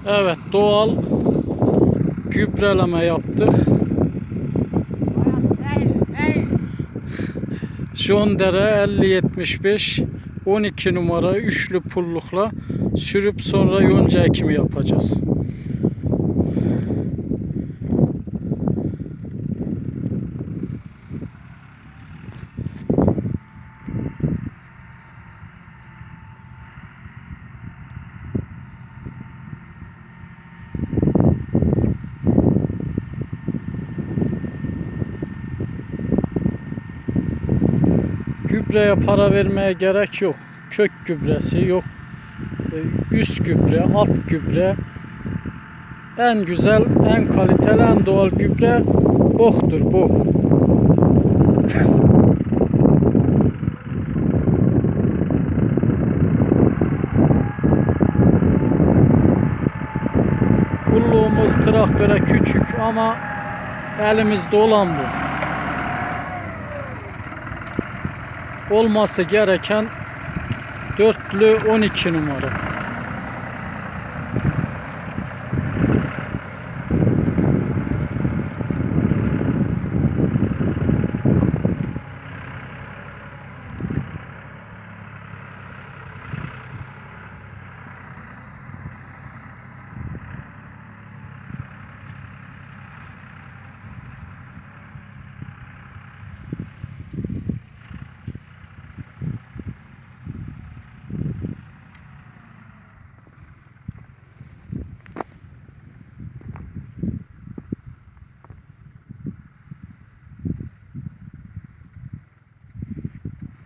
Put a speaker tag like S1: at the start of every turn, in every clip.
S1: Evet, doğal gübreleme yaptık. Jondere 50-75 12 numara üçlü pullukla sürüp sonra yonca ekimi yapacağız. Gübreye para vermeye gerek yok. Kök gübresi yok. Üst gübre, alt gübre. En güzel, en kaliteli, en doğal gübre boktur, bok. Kulluğumuz traktöre küçük ama elimizde olan bu. Olması gereken dörtlü 12 numara.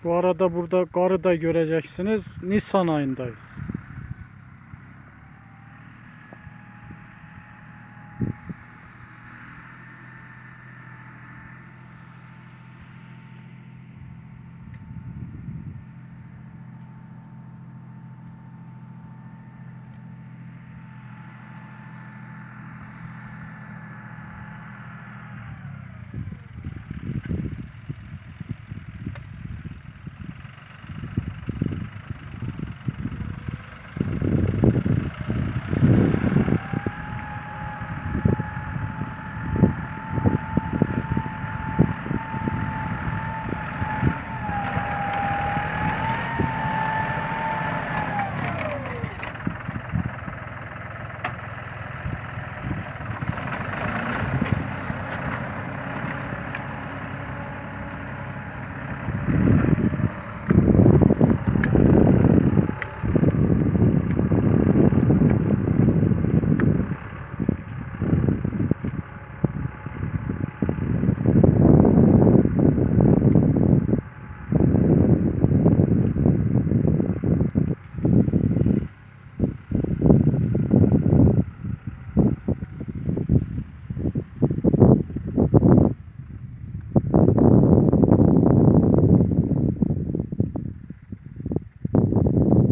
S1: Bu arada burada karı da göreceksiniz. Nisan ayındayız.